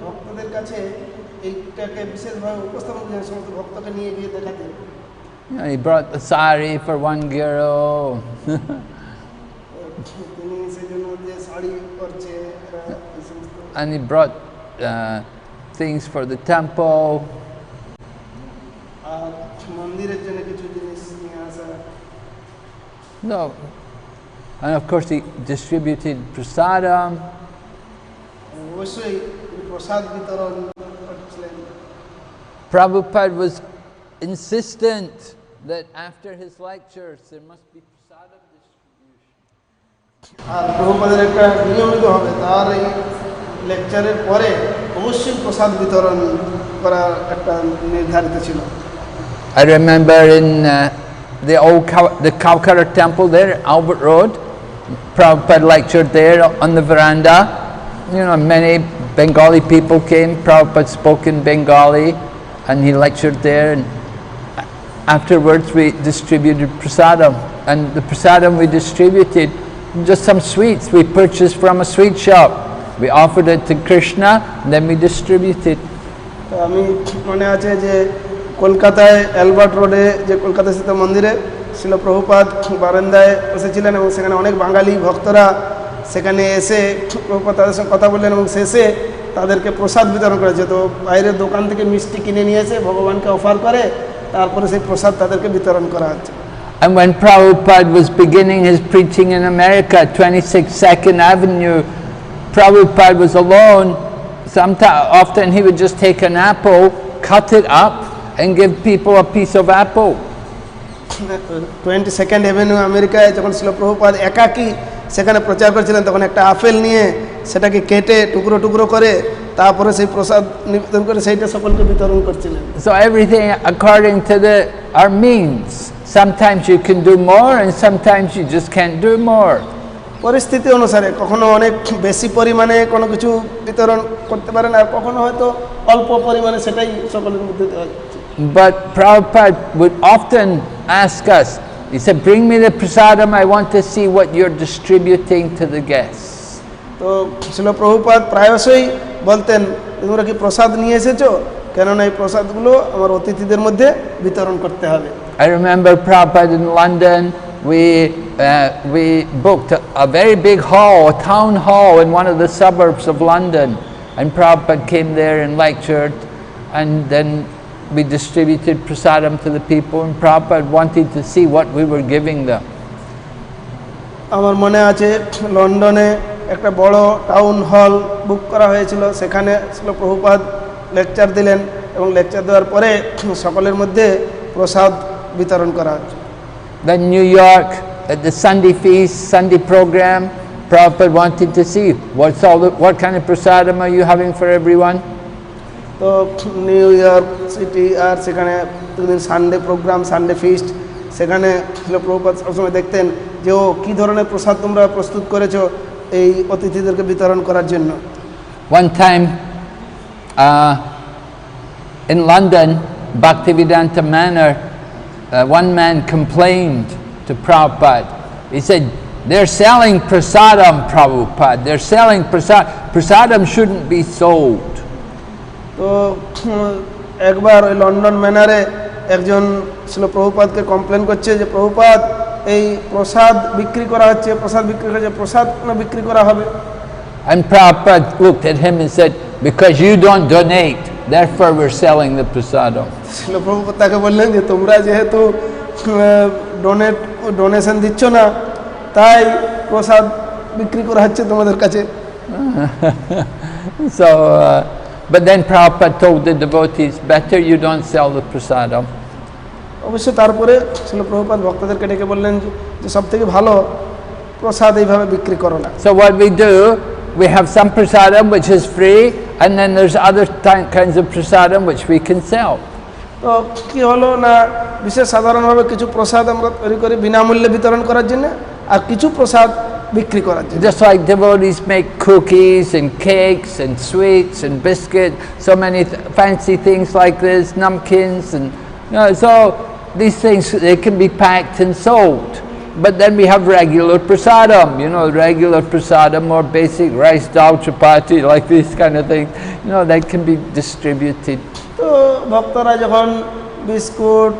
ভক্তদের কাছে এইটাকে বিশেষভাবে উপস্থাপন করে সমস্ত ভক্তকে নিয়ে গিয়ে দেখাতেন। He brought the sari for one guru. তিনি সেজন্য যে শাড়ি করছে And he brought things for the temple. আর মন্দিরের জন্য কিছু জিনিস নিয়ে আসা। No. And of course he distributed prasadam. অবশ্যই প্রসাদ বিতরণ করছিলেন। Prabhupada was insistent that after his lectures there must be prasadam distribution. আর প্রভুপাদের একটা নিয়মিত হবে তার এই লেকচারের পরে অবশ্যই প্রসাদ বিতরণ করার একটা নির্ধারিত ছিল। I remember in the Calcutta temple there, Albert Road, Prabhupada lectured there on the veranda. You know, many Bengali people came. Prabhupada spoke in Bengali and he lectured there, and afterwards we distributed prasadam, and the prasadam we distributed, just some sweets we purchased from a sweet shop. We offered it to Krishna and then we distributed. আমি মনে আছে যে কলকাতায় Albert রোডে যে কলকাতা স্থিত মন্দিরে ছিল প্রভুপাদ বারান্দায় বসেছিলেন এবং সেখানে অনেক বাঙালি ভক্তরা সেখানে এসে প্রভুপাদ তাদের সঙ্গে কথা বললেন এবং শেষে তাদেরকে প্রসাদ বিতরণ করেছে। তো বাইরের দোকান থেকে মিষ্টি কিনে নিয়ে এসে ভগবানকে অফার করে তারপরে সেই প্রসাদ তাদেরকে বিতরণ করা হচ্ছে। And when Prabhupada was beginning his preaching in America, 26 2nd Avenue, Prabhupada was alone. Often he would just take an apple, cut it up and give people a piece of apple. 22nd Avenue আমেরিকায় যখন ছিল প্রভুপাদ একাকী সেখানে প্রচার করেছিলেন তখন একটা apple নিয়ে সেটাকে কেটে টুকরো টুকরো করে তারপরে সেই প্রসাদ নিবেদন করে সেইটা সকলকে বিতরণ করছিলেন। So everything according to our means. Sometimes you can do more and sometimes you just can't do more. পরিস্থিতি অনুসারে কখনো অনেক বেশি পরিমাণে কোনো কিছু বিতরণ করতে পারেন আর কখনো হয়তো অল্প পরিমাণে সেটাই সকলের মধ্যে দেওয়া যায়। But Prabhupada would often ask us, he said, bring me the prasadam, I want to see what you're distributing to the guests. তো ছিল প্রভুপাদ প্রায়শই বলতেন তোমরা কি প্রসাদ নিয়ে এসেছো, কেননা এই প্রসাদগুলো আমার অতিথিদের মধ্যে বিতরণ করতে হবে। I remember Prabhupada in London, we booked a very big hall, a town hall in one of the suburbs of London, and Prabhupada came there and lectured, and then we distributed prasadam to the people, and Prabhupada wanted to see what we were giving them. আমার মনে আছে লন্ডনে একটা বড় town hall বুক করা হয়েছিল, সেখানে ছিল প্রভুপাদ লেকচার দিলেন এবং লেকচার দেওয়ার পরে সকলের মধ্যে প্রসাদ বিতরণ করা হচ্ছে। Then New York at the Sunday feast, Sunday program, Prabhupada wanted to see what kind of prasadam are you having for everyone. তো নিউ ইয়র্ক সিটি আর সেখানে সানডে প্রোগ্রাম, সানডে ফিস্ট, সেখানে প্রভুপাদ সবসময় দেখতেন যে ও কী ধরনের প্রসাদ তোমরা প্রস্তুত করেছো এই অতিথিদেরকে বিতরণ করার জন্য। One time in London, Bhaktivedanta Manor, one man complained to Prabhupada. He said, they're selling prasadam, Prabhupada. They're selling prasadam. Prasadam shouldn't be sold. তো একবার ওই লন্ডন ম্যানারে একজন ছিল প্রভুপাদকে কমপ্লেন করছে যে প্রভুপাদ এই প্রসাদ বিক্রি করা হচ্ছে, প্রসাদ বিক্রি করা হচ্ছে, প্রসাদ না বিক্রি করা হবে। And Prabhupada looked at him and said, because you don't donate, therefore we're selling the prasadam. ছিল প্রভুপাদ তাকে বললেন যে তোমরা যেহেতু ডোনেশন দিচ্ছ না তাই প্রসাদ বিক্রি করা হচ্ছে তোমাদের কাছে। So but then Prabhupada told the devotees, better you don't sell the prasadam. অবশ্য তারপরে ছিল প্রভুপাদ ভক্তদেরকে ডেকে বললেন যে সবথেকে ভালো প্রসাদ এইভাবে বিক্রি করো না। So what we do, we have some prasadam which is free, and then there's other kinds of prasadam which we can sell. তো কি হলো না, বিশেষ সাধারণভাবে কিছু প্রসাদ আমরা তৈরি করি বিনামূল্যে বিতরণ করার জন্য, আর কিছু প্রসাদ বিক্রি করার জন্য। Just like devotees make cookies and cakes and sweets and biscuits, so many fancy things like this, namkins, and so these things, they can be packed and sold. But then we have regular prasadam, regular prasadam or basic rice, dal, chapati, like these kind of things, that can be distributed. তো ভক্তরা যখন biscuit,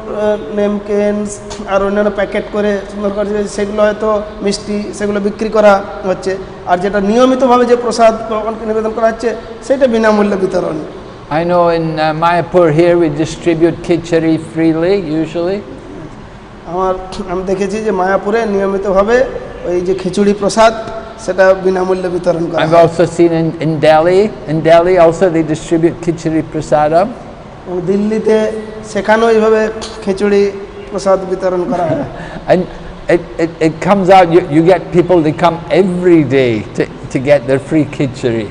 নেমকেন্স আর অন্যান্য packet করে সুন্দর করে সেগুলো হয়তো মিষ্টি সেগুলো বিক্রি করা হচ্ছে, আর যেটা নিয়মিতভাবে যে প্রসাদ ভগবানকে নিবেদন করা হচ্ছে সেটা বিনামূল্যে বিতরণ। I know in Mayapur here we distribute khichdi freely usually. আমি দেখেছি যে মায়াপুরে নিয়মিতভাবে ওই যে খিচুড়ি প্রসাদ সেটা বিনামূল্যে বিতরণ করা হয়। I've also seen in Delhi. In Delhi also they distribute khichdi prasadam. দিল্লিতে সেখানেও এইভাবে খিচুড়ি প্রসাদ বিতরণ করা হয়। And it comes out, you get people that come every day to get their free khichdi.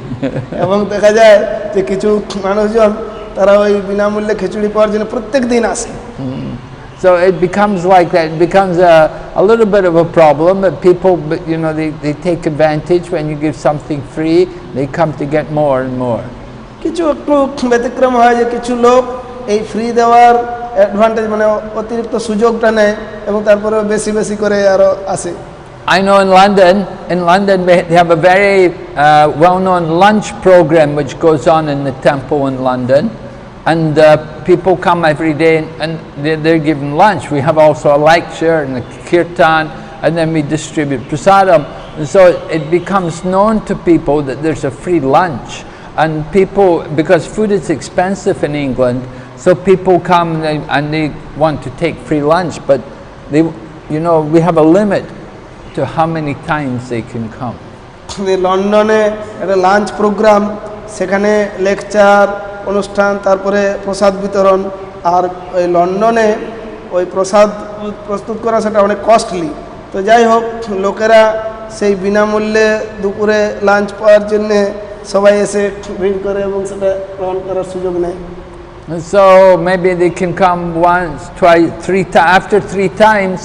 এবং দেখা যায় যে কিছু মানুষজন তারা ওই বিনামূল্যে খিচুড়ি পাওয়ার জন্য প্রত্যেক দিন আসে। So it becomes like that. It becomes a little bit of a problem that people, they take advantage when you give something free. They come to get more and more. কিছু একটু ব্যতিক্রম হয় যে কিছু লোক এই ফ্রি দেওয়ার advantage মানে অতিরিক্ত সুযোগটা নেয় এবং তারপরে বেশি বেশি করে আরো আসে। I know in London they have a very well-known lunch program which goes on in the temple in London, and people come every day and they're given lunch. We have also a lecture and a kirtan, and then we distribute prasadam. And so it becomes known to people that there's a free lunch, and people, because food is expensive in England, so people come and they want to take free lunch, but we have a limit to how many times they can come. লন্ডনে একটা lunch programme, সেখানে lecture অনুষ্ঠান, তারপরে প্রসাদ বিতরণ, আর ওই লন্ডনে ওই প্রসাদ প্রস্তুত করা সেটা অনেক কস্টলি। তো যাই হোক, লোকেরা সেই বিনামূল্যে দুপুরে লাঞ্চ পাওয়ার জন্যে সবাই এসে ভিড় করে এবং সেটা গ্রহণ করার সুযোগ নেয়। So maybe they can come once, twice, after 3 times.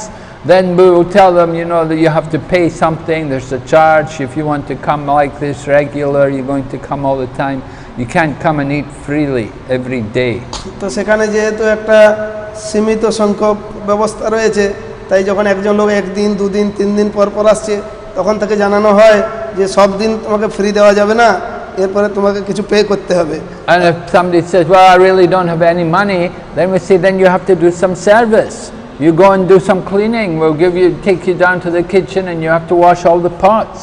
Then we will tell them, that you have to pay something. There's a charge. If you want to come like this regular, you're going to come all the time. You can't come and eat freely every day. তো সেখানে যেহেতু একটা সীমিত সংখ্যক ব্যবস্থা রয়েছে, তাই যখন একজন লোক 1 দিন 2 দিন 3 দিন পর আসছে, তখন তাকে জানানো হয় যে সব দিন তোমাকে ফ্রি দেওয়া যাবে না, এরপরে তোমাকে কিছু পে করতে হবে। And if somebody says, well, I really don't have any money, then we say, then you have to do some service. You go and do some cleaning. We'll take you down to the kitchen and you have to wash all the pots.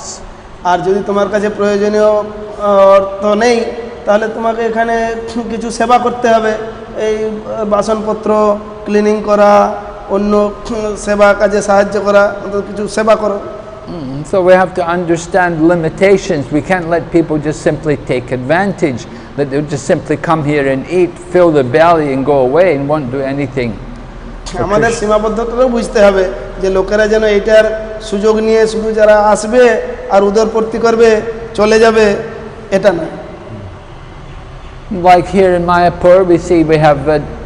আর যদি তোমার কাছে প্রয়োজনীয় অর্থ নেই, তাহলে তোমাকে এখানে কিছু সেবা করতে হবে, এই বাসনপত্র ক্লিনিং করা, অন্য সেবা কাজে সাহায্য করা, কিছু সেবা করো। So we have to understand limitations. We can't let people just simply take advantage, that they'll just simply come here and eat, fill their belly and go away and won't do anything. আমাদের সীমাবদ্ধতাও বুঝতে হবে যে লোকেরা যেন এটার সুযোগ নিয়ে শুধু যারা আসবে আর উদরপূর্তি করবে চলে যাবে, এটা না। Like here in Mayapur, we see we have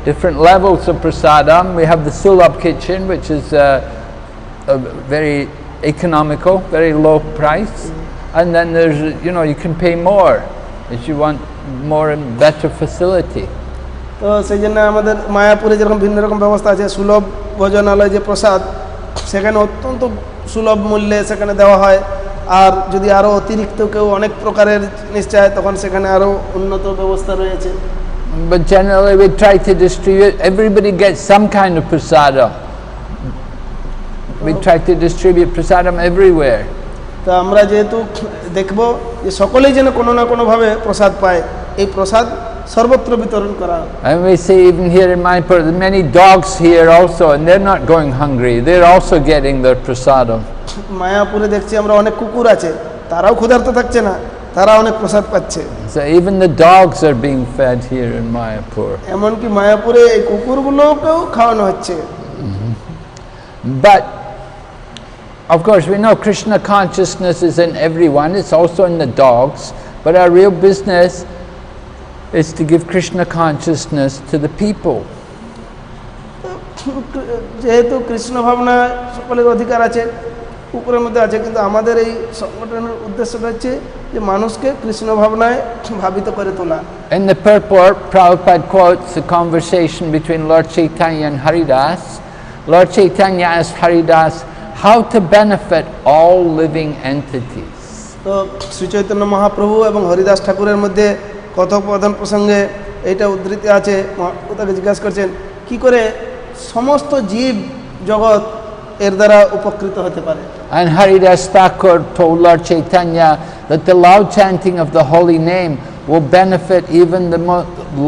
different levels of prasadam. We have the Sulabh kitchen, which is a very economical, very low price, and then there's you can pay more if you want more and better facility. তো সেই জন্য আমাদের মায়াপুরে যেরকম ভিন্ন রকম ব্যবস্থা আছে, সুলভ ভোজনালয় যে প্রসাদ সেখানে অত্যন্ত সুলভ মূল্যে সেখানে দেওয়া হয়, আর যদি আরও অতিরিক্ত কেউ অনেক প্রকারের জিনিস চায় তখন সেখানে আরও উন্নত ব্যবস্থা রয়েছে। But generally we try to distribute, everybody gets some kind of prasadam. We try to distribute prasadam everywhere. তো আমরা যেহেতু দেখব যে সকলেই যেন কোনো না কোনোভাবে প্রসাদ পায়, এই প্রসাদ সর্বত্র বিতরণ করা। And we see even here in Mayapur, there are many dogs here also, and they're not going hungry. They're also getting their prasadam. মায়াপুরে দেখছি আমরা অনেক কুকুর আছে, তারাও ক্ষুধার্ত থাকছে না, তারা অনেক প্রসাদ পাচ্ছে। So even the dogs are being fed here in Mayapur. এমনকি মায়াপুরে এই কুকুরগুলোকেও খাওয়ানো হচ্ছে। But of course we know Krishna consciousness is in everyone. It's also in the dogs. But our real business is to give Krishna consciousness to the people. যেহেতু কৃষ্ণ ভাবনা সকলের অধিকার আছে, কুকুরের মধ্যে আছে, কিন্তু আমাদের এই সংগঠনের উদ্দেশ্যটা হচ্ছে যে মানুষকে কৃষ্ণ ভাবনায় ভাবিত করে তোলা। In the purport, Prabhupada quotes a conversation between Lord Chaitanya and Haridas. Lord Chaitanya asked Haridas, how to benefit all living entities. তো শ্রী চৈতন্য মহাপ্রভু এবং হরিদাস ঠাকুরের মধ্যে কথোপকথন প্রসঙ্গে এইটা উদ্ধৃতি আছে। তাকে জিজ্ঞাসা করছেন কি করে সমস্ত জীব জগৎ এর দ্বারা উপকৃত হতে পারে। And Haridas Thakur told Lord Chaitanya that the loud chanting of the holy name will benefit even the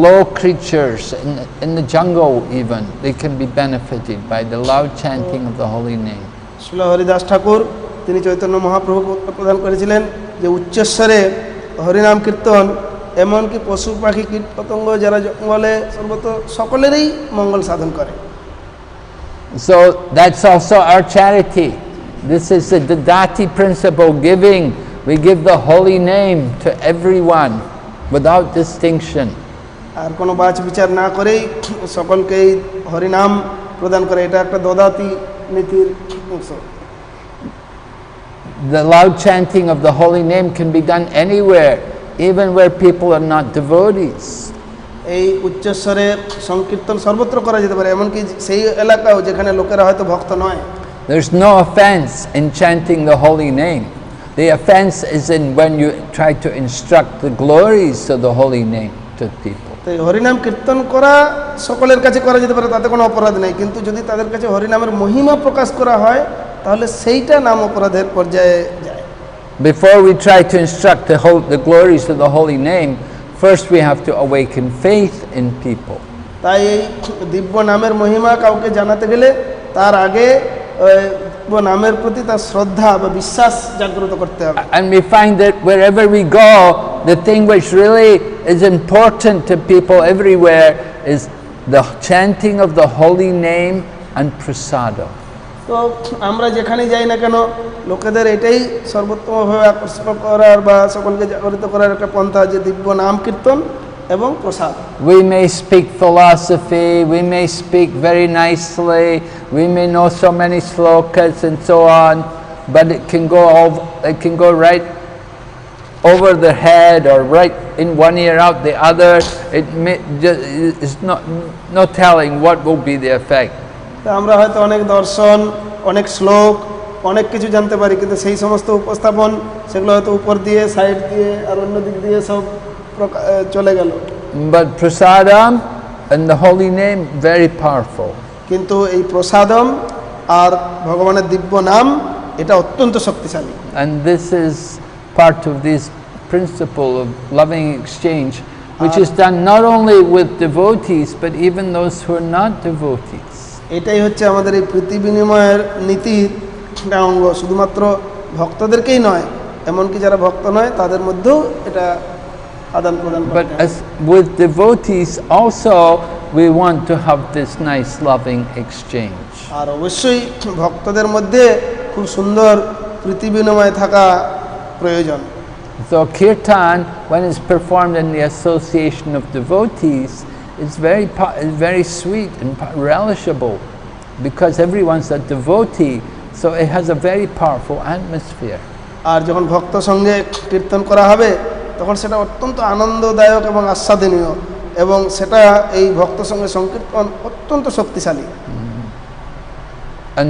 low creatures in the jungle. Even they can be benefited by the loud chanting of the holy name. Srila Haridas ঠাকুর তিনি চৈতন্য মহাপ্রভু প্রদান করেছিলেন যে উচ্চস্বরে হরিনাম কীর্তন এমনকি পশু পাখি কীট পতঙ্গ যারা জঙ্গলে সর্বত সকলেরই মঙ্গল সাধন করে। So that's also our charity. This is the Dadati principle, giving. We give the holy name to everyone without distinction. আর কোনো বাছ বিচার না করেই সকলকেই হরিনাম প্রদান করে, এটা একটা দদাতি নীতির অংশ। The loud chanting of the holy name can be done anywhere, even where people are not devotees. এই উচ্চস্বরে সংকীর্তন সর্বত্র করা যেতে পারে, এমনকি সেই এলাকাও যেখানে লোকেরা হয়তো ভক্ত নয়। There's no offense in chanting the holy name. The offense is in when you try to instruct the glories of the holy name to people. তাই হরিনাম কীর্তন করা সকলের কাছে করা যেতে পারে, তাতে কোনো অপরাধ নেই, কিন্তু যদি তাদের কাছে হরিনামের মহিমা প্রকাশ করা হয় তাহলে সেইটা নাম অপরাধের পর্যায়ে যায়। Before we try to instruct the glories of the holy name, first we have to awaken faith in people. তাই এই দিব্য নামের মহিমা কাউকে জানাতে গেলে তার আগে দিব্য নামের প্রতি তার শ্রদ্ধা বা বিশ্বাস জাগ্রত করতে হবে। And we find that wherever we go, the thing which really is important to people everywhere is the chanting of the holy name and prasadam. তো আমরা যেখানেই যাই না কেন লোকেদের এটাই সর্বোত্তমভাবে আকর্ষণ করার বা সকলকে জাগরিত করার একটা পন্থা যে দিব্য নাম কীর্তন এবং প্রসাদ। We may speak philosophy, we may speak very nicely, we may know so many slokas and so on, but it can go right over the head or right in one ear out the other. It's no telling what will be the effect. আমরা হয়তো অনেক দর্শন, অনেক শ্লোক, অনেক কিছু জানতে পারি, কিন্তু সেই সমস্ত উপস্থাপন সেগুলো হয়তো উপর দিয়ে, সাইড দিয়ে আর অন্য দিক দিয়ে সব চলে গেল। But prasadam and the holy name very powerful. কিন্তু এই প্রসাদম আর ভগবানের দিব্য নাম এটা অত্যন্ত শক্তিশালী। And this is part of this principle of loving exchange, which is done not only with devotees but even those who are not devotees. এটাই হচ্ছে আমাদের এই প্রীতি বিনিময়ের নীতির একটা অঙ্গ, শুধুমাত্র ভক্তদেরকেই নয়, এমনকি যারা ভক্ত নয় তাদের মধ্যেও এটা আদান প্রদান করতে But as with devotees also we want to have this nice loving exchange. আর অবশ্যই ভক্তদের মধ্যে খুব সুন্দর প্রীতি বিনিময় থাকা প্রয়োজন। So kirtan, when it's performed in the association of devotees, it's very sweet and relishable because everyone's a devotee, so it has a very powerful atmosphere. আর যখন ভক্ত সঙ্গে কীর্তন করা হবে তখন সেটা অত্যন্ত আনন্দদায়ক এবং আস্বাদনীয়, এবং সেটা এই ভক্ত সঙ্গে সংকীর্তন অত্যন্ত শক্তিশালী। And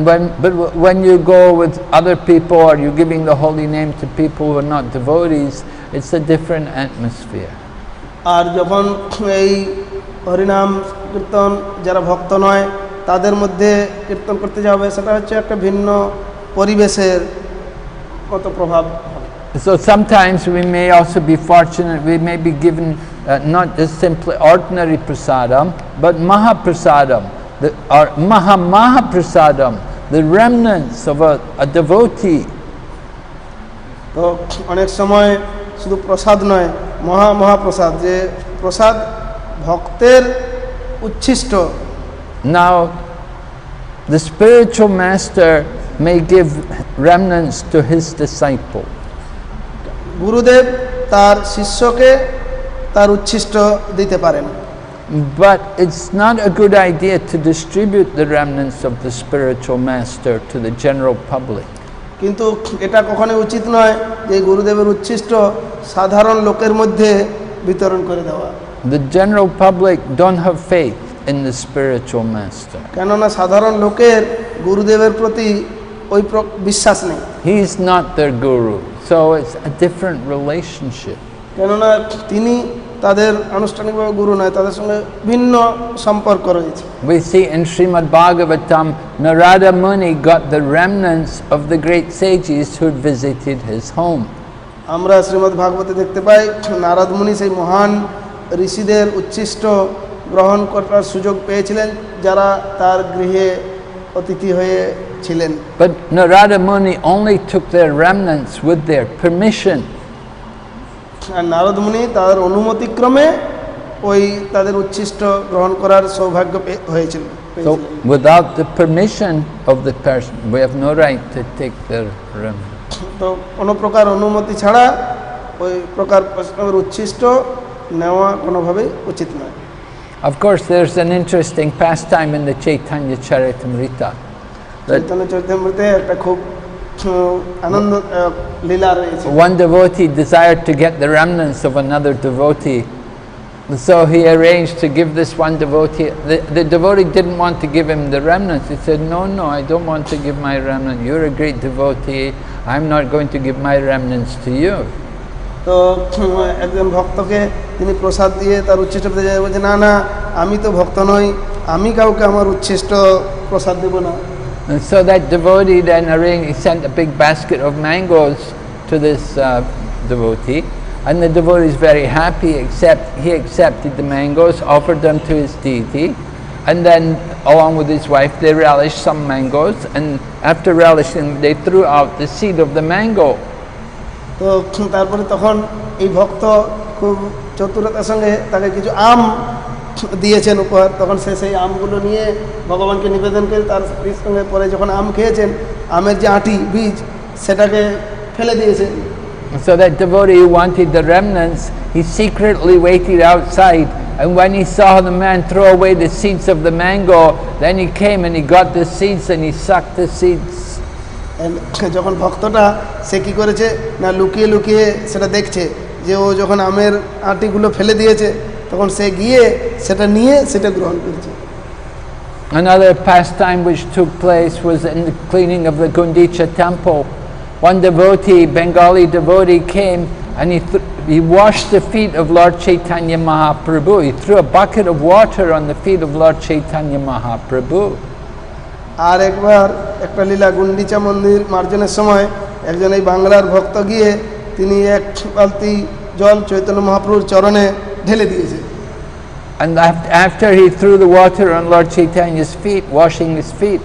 when you go with other people or you're giving the holy name to people who are not devotees, it's a different atmosphere. আর যখন এই হরিনাম কীর্তন যারা ভক্ত নয় তাদের মধ্যে কীর্তন করতে যাবে, সেটা হচ্ছে একটা ভিন্ন পরিবেশের কত প্রভাব। So sometimes we may also be fortunate, we may be given not just simply ordinary prasadam, but mahaprasadam, or mahaprasadam, the remnants of a devotee. তো অনেক সময় শুধু প্রসাদ নয়, মহাপ্রসাদ, যে প্রসাদ ভক্তের উচ্ছিষ্ট। Now the spiritual master may give remnants to his disciple. গুরুদেব তার শিষ্যকে তার উচ্ছিষ্ট দিতে পারেন। But it's not a good idea to distribute the remnants of the spiritual master to the general public. কিন্তু এটা কখনোই উচিত নয় যে গুরুদেবের উচ্ছিষ্ট সাধারণ লোকের মধ্যে বিতরণ করে দেওয়া। The general public don't have faith in the spiritual master. কেননা সাধারণ লোকের গুরুদেবের প্রতি ওই বিশ্বাস নেই। He is not their guru, so it's a different relationship. কেননা তিনি তাদের আনুষ্ঠানিকভাবে গুরু নয়, তাদের সঙ্গে ভিন্ন সম্পর্ক রয়েছে। We see in Srimad Bhagavatam, Narada Muni got the remnants of the great sages who visited his home. আমরা শ্রীমদ্ ভাগবতে দেখতে পাই নারদ মুনি সেই মহান ঋষিদের উচ্ছিষ্ট গ্রহণ করার সুযোগ পেয়েছিলেন যারা তার গৃহে অতিথি হয়েছিলেন। But Narada Muni only took their remnants with their permission. আর নারদ মুনি তার অনুমতিক্রমে ওই তাদের উচ্ছিষ্ট গ্রহণ করার সৌভাগ্য হয়েছিল। So without the permission of the person, we have no right to take their remnants. তো কোনো প্রকার অনুমতি ছাড়া ওই প্রকার উচ্ছিষ্ট নেওয়া কোনোভাবেই উচিত নয়। Of course, there's an interesting pastime in the Chaitanya Charitamrita. Chaitanya চরিতামৃতে একটা খুব আনন্দ লীলা রয়েছে। One devotee desired to get the remnants of another devotee, so he arranged to give this one devotee. The devotee didn't want to give him the remnants. He said, "No, I don't want to give my remnants. You're a great devotee. I'm not going to give my remnants to you." তো একজন ভক্তকে তিনি প্রসাদ দিয়ে তার উচ্ছিষ্ট পেতে যায়, বলছে না না আমি তো ভক্ত নই, আমি কাউকে আমার উচ্ছিষ্ট প্রসাদ দেব না। And so that devotee then arranged, he sent a big basket of mangoes to this devotee, and the devotee is very happy, he accepted the mangoes, offered them to his deity, and then along with his wife they relished some mangoes, and after relishing they threw out the seed of the mango. তো তারপরে তখন এই ভক্ত খুব চতুরতার সঙ্গে তাকে কিছু আম দিয়েছেন উপহার, তখন সে সেই আমগুলো নিয়ে ভগবানকে নিবেদন করে তার স্ত্রীর সঙ্গে পরে যখন আম খেয়েছেন আমের যে আঁটি বীজ সেটাকে ফেলে দিয়েছে। So that devotee who wanted the remnants, he secretly waited outside, and when he saw the man throw away the seeds of the mango, then he came and he got the seeds and he sucked the seeds. যখন ভক্তটা সে কী করেছে না লুকিয়ে লুকিয়ে সেটা দেখছে যে ও যখন আমের আঁটিগুলো ফেলে দিয়েছে তখন সে গিয়ে সেটা নিয়ে সেটা গ্রহণ করেছে। Another pastime which took place was in the cleaning of the Gundicha temple. One devotee, Bengali devotee, came and he washed the feet of Lord Chaitanya Mahaprabhu. He threw a bucket of water on the feet of Lord Chaitanya Mahaprabhu. আর একবার একটা লীলা গুন্ডিচা মন্দির মার্জনের সময় একজন এই বাংলার ভক্ত গিয়ে তিনি এক বালতি জল চৈতন্য মহাপ্রভুর চরণে ঢেলে দিয়েছে। And after he threw the water on Lord Chaitanya's feet, washing his feet,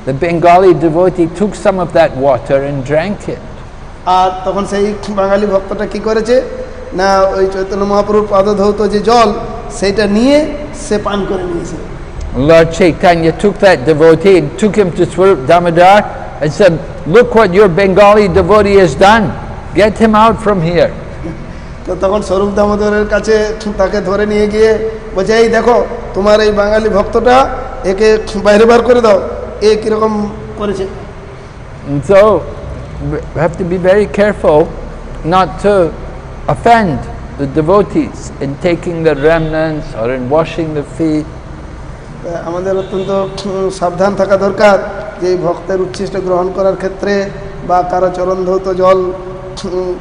the Bengali devotee took some of that water and drank it. আর তখন সেই বাঙালি ভক্তটা কি করেছে না ওই চৈতন্য মহাপ্রভুর পাদধৌত যে জল সেটা নিয়ে সে পান করে নিয়েছে। Lord Chaitanya took that devotee and took him to Swarup Damodar and said, "Look what your Bengali devotee has done. Get him out from here." তো তখন স্বরূপ দামোদরের কাছে তাকে ধরে নিয়ে গিয়ে বলছে এই দেখো তোমার এই বাঙালি ভক্তটা একে বাইরে বার করে দাও, এ কিরকম করেছে। And so we have to be very careful not to offend the devotees in taking the remnants or in washing the feet. আমাদের অত্যন্ত সাবধান থাকা দরকার যে ভক্তের উচ্ছিষ্ট গ্রহণ করার ক্ষেত্রে বা কারো চরণধৌত জল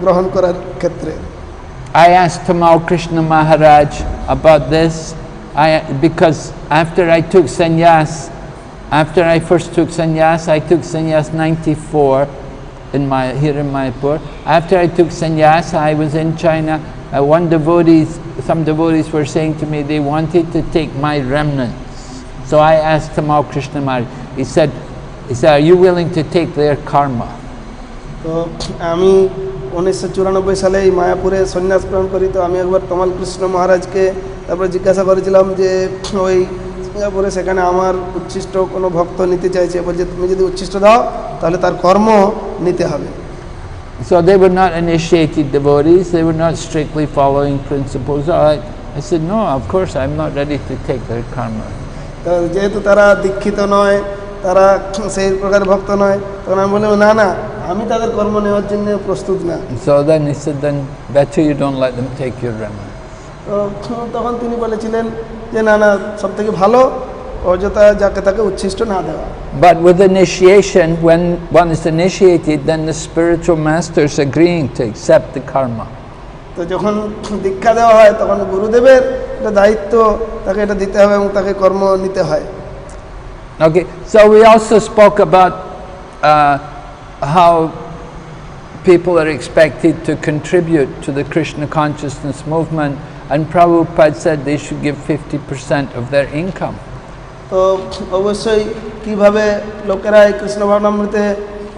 গ্রহণ করার ক্ষেত্রে। I asked Tamal Krishna Maharaj about this because after I took sannyas, after I first took sannyas, I took sannyas 94 here in Mayapur. After I took sannyas, I was in China. Some devotees were saying to me they wanted to take my remnants. So I asked Tamal Krishna Maharaj. He said, "Are you willing to take their karma?" তো আমি 1994 সালে এই মায়াপুরে সন্ন্যাস গ্রহণ করি। তো আমি একবার তমাল কৃষ্ণ মহারাজকে তারপরে জিজ্ঞাসা করেছিলাম যে ওই সিঙ্গাপুরে সেখানে আমার উচ্ছিষ্ট কোনো ভক্ত নিতে চাইছে, বলছে তুমি যদি উচ্ছিষ্ট দাও তাহলে তার কর্ম নিতে হবে। So they were not initiated devotees, they were not strictly following principles. I said, "No, of course I'm not ready to take their karma." তো যেহেতু তারা দীক্ষিত নয়, তারা সেই প্রকার ভক্ত নয়, তখন আমি বললাম না না আমি তাদের কর্ম নেওয়ার জন্য প্রস্তুত না। So then he said, "Then better you don't let them take your remnants." তো তখন তিনি বলেছিলেন যে না না সব থেকে ভালো অযথা যাকে তাকে উচ্ছিষ্ট না দেওয়া। But with initiation, when one is initiated, then the spiritual master is agreeing to accept the karma. তো যখন দীক্ষা দেওয়া হয় তখন গুরুদেবের একটা দায়িত্ব, তাকে এটা দিতে হবে এবং তাকে কর্ম নিতে হয়। Okay, so we also spoke about how people are expected to contribute to the Krishna consciousness movement, and Prabhupada said they should give 50% of their income. তো অবশ্যই কিভাবে লোকেরা এই কৃষ্ণ ভাবনামৃতে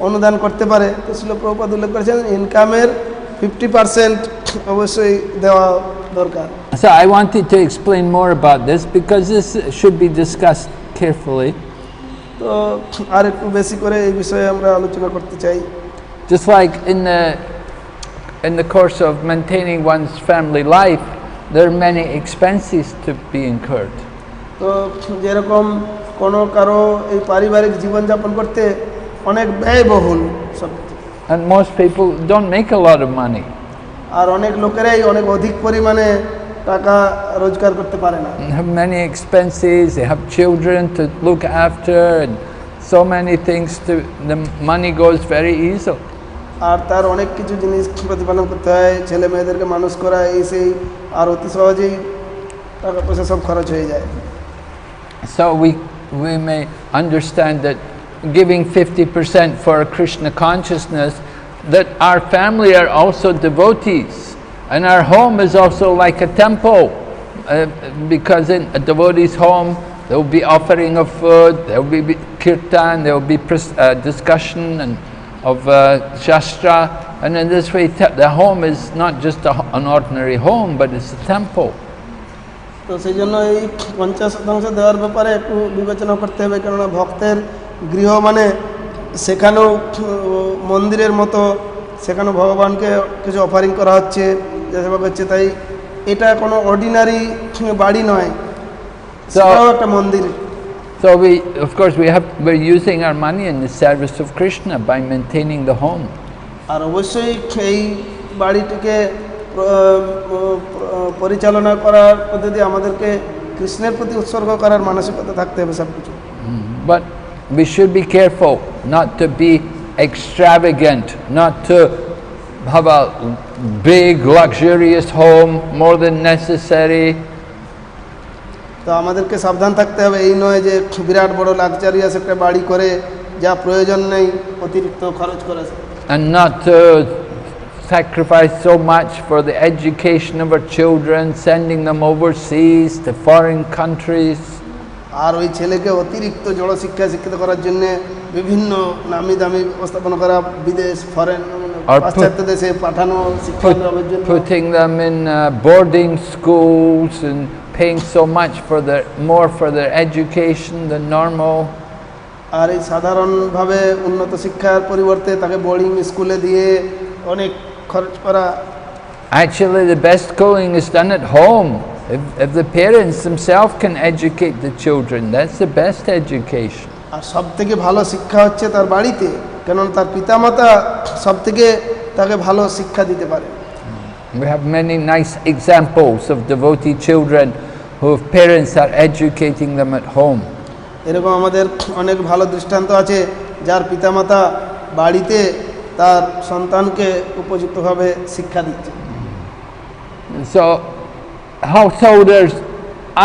অনুদান করতে পারে, তো শ্রীল প্রভুপাদ উল্লেখ করেছেন ইনকামের 50% অবশ্যই দেওয়া দরকার। So I wanted to explain more about this because this should be discussed carefully. তো আর একটু বেশি করে এই বিষয়ে আমরা আলোচনা করতে চাই। Just like in the course of maintaining one's family life, there are many expenses to be incurred. তো যেরকম কোনো কারো এই পারিবারিক জীবনযাপন করতে অনেক ব্যয়বহুল সব, And most people don't make a lot of money. আর অনেক লোকেরাই অনেক অধিক পরিমাণে টাকা রোজগার করতে পারে না। They have many expenses, they have children to look after, and so many things the money goes very easily. আর তার অনেক কিছু জিনিস প্রতিপালন করতে হয়, ছেলে মেয়েদেরকে মানুষ করা, এই সেই, আর অতি সহজেই টাকা পয়সা সব খরচ হয়ে যায়। So we may understand that giving 50% for Krishna consciousness, that our family are also devotees, and our home is also like a temple, because in a devotee's home there will be offering of food, there will be kirtan, there will be discussion and of Shastra, and in this way the home is not just an ordinary home, but it's a temple. তো সেই জন্য এই 50% দেওয়ার ব্যাপারে একটু বিবেচনা করতে হবে, কেননা ভক্তের গৃহ মানে সেখানেও মন্দিরের মতো, সেখানেও ভগবানকে কিছু অফারিং করা হচ্ছে, যে সেবা করছে, তাই এটা কোনো অর্ডিনারি বাড়ি নয়, সেটাও একটা মন্দির। So of course we're using our money in the service of Krishna by maintaining the home. আর অবশ্যই এই বাড়িটিকে পরিচালনা করার পদ্ধতি আমাদেরকে কৃষ্ণের প্রতি উৎসর্গ করার মানসিকতা থাকতে হবে সবকিছু। But we should be careful not to be extravagant, not to have a big luxurious home more than necessary. তো আমাদেরকে সাবধান থাকতে হবে, এই নয় যে বিরাট বড় লাক্সারিয়াস একটা বাড়ি করে যা প্রয়োজন নেই অতিরিক্ত খরচ করে, and not to sacrifice so much for the education of our children, sending them overseas to foreign countries. আর ওই ছেলেকে অতিরিক্ত জড় শিক্ষিত করার জন্য বিভিন্ন নামি দামি উপস্থাপন করা, বিদেশ ফরেন পাশ্চাত্য দেশে পাঠানো শিক্ষা দেওয়ার জন্য, putting them in boarding schools and paying so much more for their education than normal. আর এই সাধারণভাবে উন্নত শিক্ষার পরিবর্তে তাকে বোর্ডিং স্কুলে দিয়ে অনেক খরচ করা। Actually, the best schooling is done at home. If the parents themselves can educate the children, that's the best education. আর সব থেকে ভালো শিক্ষা হচ্ছে তার বাড়িতে, কারণ তার পিতামাতা সব থেকে তাকে ভালো শিক্ষা দিতে পারে। We have many nice examples of devotee children whose parents are educating them at home. এরকম আমাদের অনেক ভালো দৃষ্টান্ত আছে যার পিতামাতা বাড়িতে তার সন্তানকে উপযুক্তভাবে শিক্ষা দিচ্ছে। So householders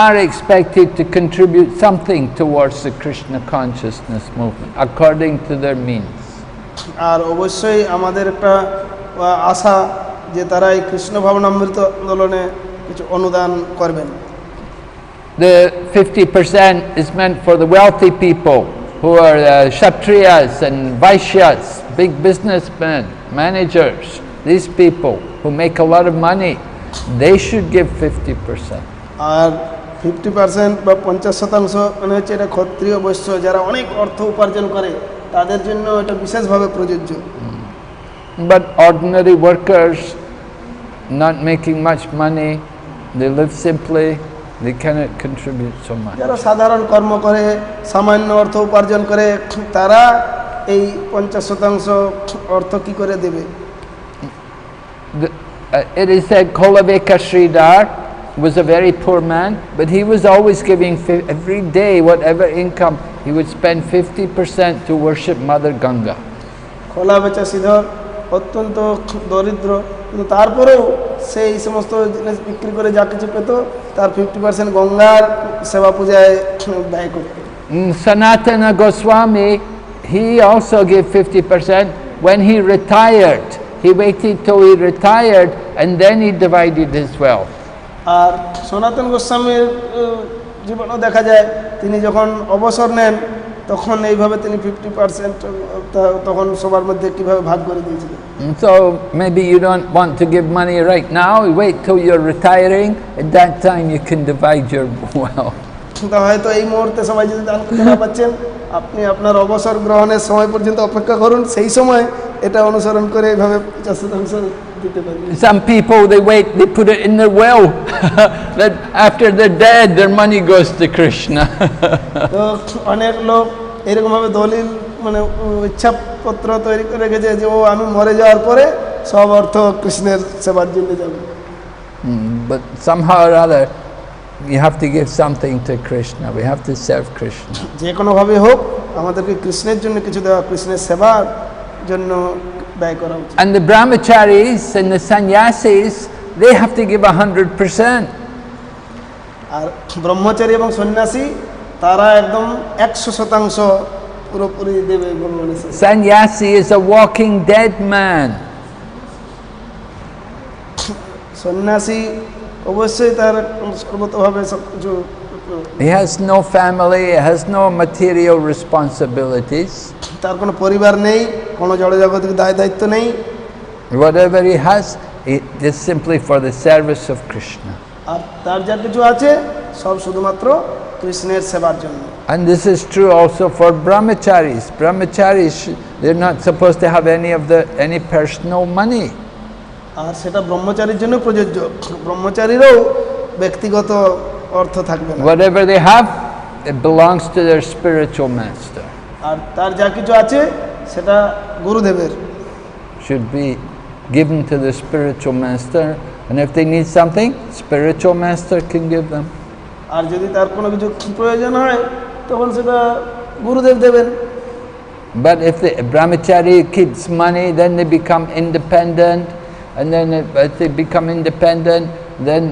are expected to contribute something towards the Krishna consciousness movement according to their means. আর অবশ্যই আমাদের একটা আশা যে তারা এই কৃষ্ণ ভাবনামৃত আন্দোলনে কিছু অনুদান করবেন। The 50% is meant for the wealthy people who are Kshatriyas and Vaishyas, big businessmen, managers. These people who make a lot of money, they should give 50%. আর 50% বা 50% মানে হচ্ছে এটা ক্ষত্রিয় বৈশ্য যারা অনেক অর্থ উপার্জন করে তাদের জন্য এটা বিশেষভাবে প্রযোজ্য। But ordinary workers not making much money, they live simply, they cannot contribute so much. যারা সাধারণ কর্ম করে সামান্য অর্থ উপার্জন করে তারা এই 50% অর্থ কি করে দেবে? It is said Kolaveka Sridhar, was a very poor man, but he was always giving every day, whatever income, he would spend 50% to worship Mother Ganga. খোলা বেচা সিধর অত্যন্ত দরিদ্র, কিন্তু তারপরেও সেই সমস্ত জিনিস বিক্রি করে যা কিছু পেত তার 50% গঙ্গার সেবা পূজায় ব্যয় করত। Sanatana Goswami, he also gave 50%. When he retired, he waited till he retired and then he divided his wealth. আর সনাতন গোস্বামীর জীবনও দেখা যায় তিনি যখন অবসর নেন তখন এইভাবে তিনি 50% তখন সবার মধ্যে কিভাবে ভাগ করে দিয়েছিলেন। So maybe you don't want to give money right now, you wait till you're retiring, at that time you can divide your wealth. তো হয়তো এই মুহূর্তে সবাই যদি দান করতে না পাচ্ছেন, আপনি আপনার অবসর গ্রহণের সময় পর্যন্ত অপেক্ষা করুন, সেই সময় এটা অনুসরণ করে এইভাবে 50% দিতে পারবেন। Some people, they wait, they put it in their will that after they're dead their money goes to Krishna. তো অনেক লোক এরকম ভাবে দলিল মানে ইচ্ছাপত্র তৈরি করে রেখেছে যে ও আমি মরে যাওয়ার পরে সব অর্থ কৃষ্ণের সেবার জন্য যাবে। But somehow or other you have to give something to Krishna. We have to serve Krishna. যে কোনো ভাবে হোক আমাদেরকে কৃষ্ণের জন্য কিছু দেওয়া, কৃষ্ণের সেবার জন্য ব্যয় করা উচিত। And the brahmacharis and the sannyasis, they have to give 100%. আর ব্রহ্মচারী এবং সন্ন্যাসী তারা একদম 100% পুরোপুরি দেবে ভগবানের সেবা। Sannyasi is a walking dead man. সন্ন্যাসী অবশ্যই তার সর্বতভাবে সবকিছু, He has no family, he has no material responsibilities. তার কোনো পরিবার নেই, কোনো জড়জাগতিক দায় দায়িত্ব নেই। Whatever he has, it is simply for the service of Krishna. আর তার যা কিছু আছে সব শুধুমাত্র কৃষ্ণের সেবার জন্য। And this is true also for brahmacharis. Brahmacharis, they're not supposed to have any personal money. আর সেটা ব্রহ্মচারীর জন্য প্রযোজ্য, ব্রহ্মচারীরও ব্যক্তিগত অর্থ থাকবে না। Whatever they have, it belongs to their spiritual master. আর তার যা কিছু আছে সেটা গুরুদেবের, Should be given to the spiritual master, and if they need something, spiritual master can give them. আর যদি তার কোনো কিছু প্রয়োজন হয় তখন সেটা গুরুদেব দেবেন। But if the brahmachari keeps money, then they become independent, and then if they become independent, then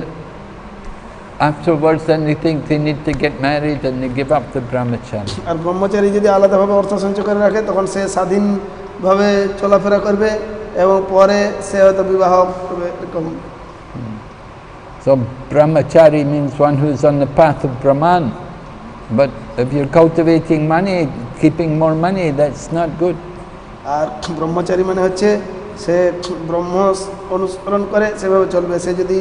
afterwards then they think they need to get married and they give up the brahmachari. আর ব্রহ্মচারী যদি আলাদাভাবে অর্থ সঞ্চয় করে রাখে তখন সে স্বাধীনভাবে চলাফেরা করবে এবং পরে সে হয়তো বিবাহ করবে এরকম। So brahmachari means one who is on the path of Brahman. But if you're cultivating money, keeping more money, that's not good. আর ব্রহ্মচারী মানে হচ্ছে সে ব্রহ্ম অনুসরণ করে সেভাবে চলবে। সে যদি